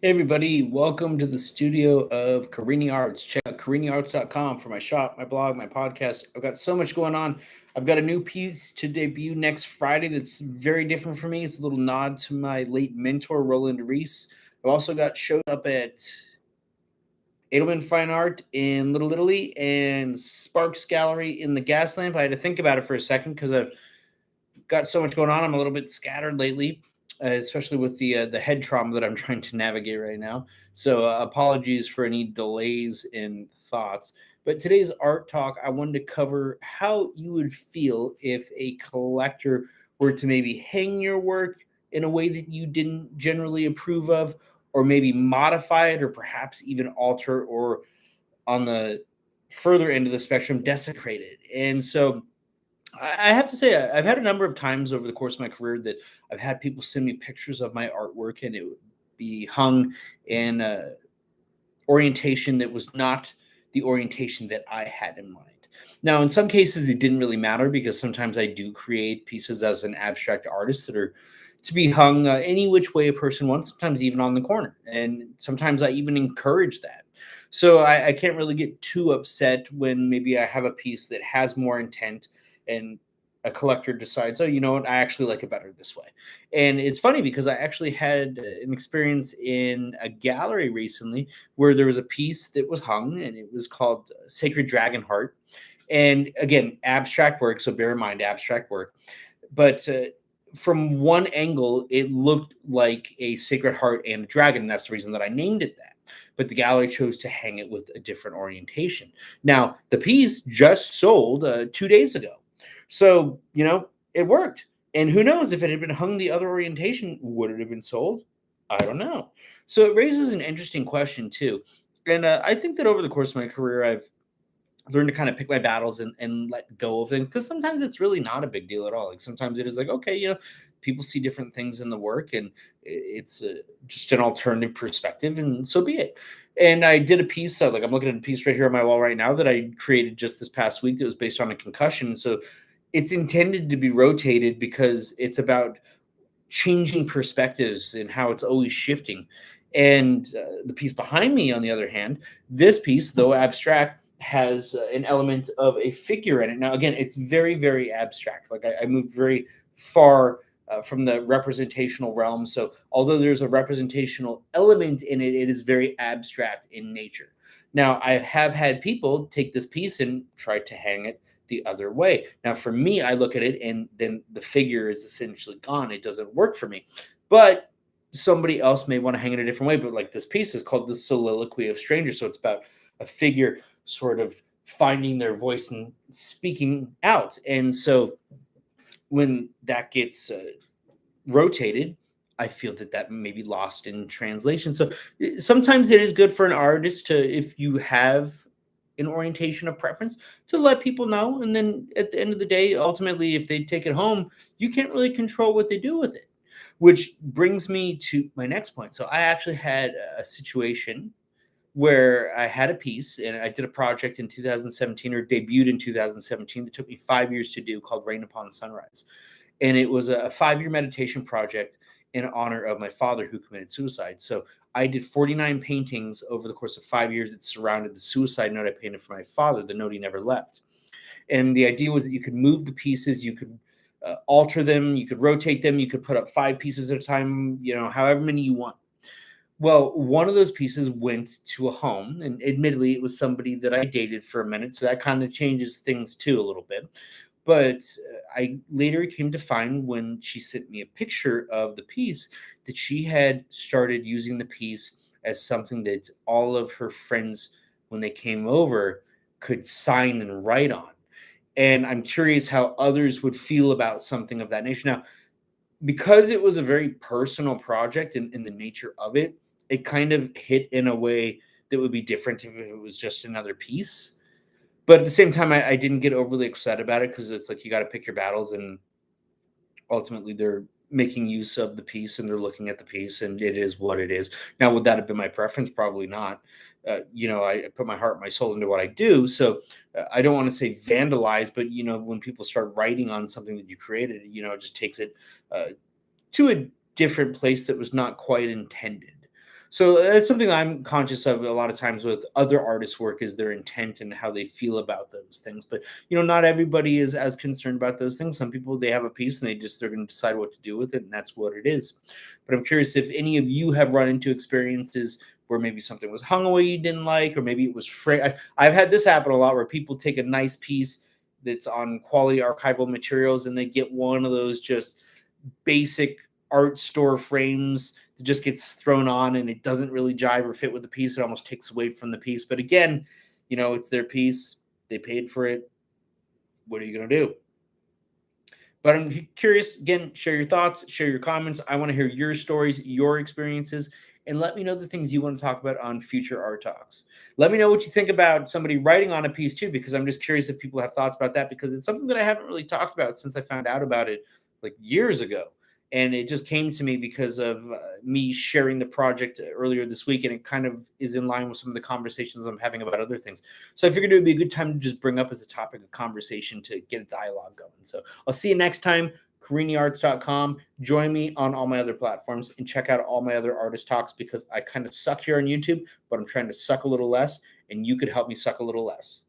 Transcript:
Hey everybody, welcome to the studio of Carini Arts. Check out CariniArts.com for my shop, my blog, my podcast. I've got so much going on. I've got a new piece to debut next Friday that's very different for me. It's a little nod to my late mentor, Roland Reese. I've also got shows up at Edelman Fine Art in Little Italy and Sparks Gallery in the Gas Lamp. I had to think about it for a second because I've got so much going on. I'm a little bit scattered lately, especially with the head trauma that I'm trying to navigate right now. So apologies for any delays in thoughts. But today's art talk, I wanted to cover how you would feel if a collector were to maybe hang your work in a way that you didn't generally approve of, or maybe modify it, or perhaps even alter, or on the further end of the spectrum, desecrate it. And so I have to say, I've had a number of times over the course of my career that I've had people send me pictures of my artwork, and it would be hung in orientation that was not the orientation that I had in mind. Now, in some cases, it didn't really matter because sometimes I do create pieces as an abstract artist that are to be hung any which way a person wants, sometimes even on the corner. And sometimes I even encourage that. So I can't really get too upset when maybe I have a piece that has more intent and a collector decides, oh, you know what, I actually like it better this way. And it's funny because I actually had an experience in a gallery recently where there was a piece that was hung and it was called Sacred Dragon Heart. And again, abstract work. So bear in mind, abstract work. But from one angle, it looked like a sacred heart and a dragon. And that's the reason that I named it that. But the gallery chose to hang it with a different orientation. Now, the piece just sold 2 days ago. So, it worked. And who knows if it had been hung the other orientation, would it have been sold? I don't know. So it raises an interesting question, too. And I think that over the course of my career, I've learned to kind of pick my battles and let go of things because sometimes it's really not a big deal at all. Like sometimes it is like, okay, people see different things in the work and it's just an alternative perspective, and so be it. And I did a piece, like I'm looking at a piece right here on my wall right now that I created just this past week that was based on a concussion. So it's intended to be rotated because it's about changing perspectives and how it's always shifting. And the piece behind me, on the other hand, this piece, though abstract, has an element of a figure in it. Now, again, it's very, very abstract. Like I moved very far from the representational realm. So, although there's a representational element in it, it is very abstract in nature. Now, I have had people take this piece and try to hang it the other way. Now, for me, I look at it and then the figure is essentially gone. It doesn't work for me. But somebody else may want to hang it a different way. But like this piece is called The Soliloquy of Strangers. So it's about a figure sort of finding their voice and speaking out. And so when that gets rotated, I feel that that may be lost in translation. So sometimes it is good for an artist to, if you have an orientation of preference, to let people know. And then at the end of the day, ultimately, if they take it home, you can't really control what they do with it. Which brings me to my next point. So I actually had a situation where I had a piece and I did a project in 2017, or debuted in 2017, that took me 5 years to do, called Rain Upon Sunrise. And it was a 5 year meditation project in honor of my father who committed suicide. So I did 49 paintings over the course of 5 years that surrounded the suicide note I painted for my father, the note he never left. And the idea was that you could move the pieces, you could alter them, you could rotate them, you could put up 5 pieces at a time, however many you want. Well, one of those pieces went to a home, and admittedly, it was somebody that I dated for a minute, so that kind of changes things too a little bit. But I later came to find, when she sent me a picture of the piece, that she had started using the piece as something that all of her friends, when they came over, could sign and write on. And I'm curious how others would feel about something of that nature. Now, because it was a very personal project in the nature of it, it kind of hit in a way that would be different if it was just another piece. But at the same time, I didn't get overly upset about it because it's like you got to pick your battles, and ultimately they're making use of the piece and they're looking at the piece, and it is what it is. Now, would that have been my preference? Probably not. I put my heart, my soul into what I do. So I don't want to say vandalize, but when people start writing on something that you created, it just takes it to a different place that was not quite intended. So that's something I'm conscious of a lot of times with other artists' work is their intent and how they feel about those things. But not everybody is as concerned about those things. Some people they have a piece and they're going to decide what to do with it, and that's what it is. But I'm curious if any of you have run into experiences where maybe something was hung away you didn't like, or maybe it was I've had this happen a lot where people take a nice piece that's on quality archival materials and they get one of those just basic art store frames that just gets thrown on and it doesn't really jive or fit with the piece. It almost takes away from the piece. But again, it's their piece. They paid for it. What are you going to do? But I'm curious, again, share your thoughts, share your comments. I want to hear your stories, your experiences, and let me know the things you want to talk about on future Art Talks. Let me know what you think about somebody writing on a piece too, because I'm just curious if people have thoughts about that, because it's something that I haven't really talked about since I found out about it like years ago. And it just came to me because of me sharing the project earlier this week, and it kind of is in line with some of the conversations I'm having about other things. So I figured it would be a good time to just bring up as a topic of conversation to get a dialogue going. So I'll see you next time. CariniArts.com. Join me on all my other platforms and check out all my other artist talks, because I kind of suck here on YouTube, but I'm trying to suck a little less, and you could help me suck a little less.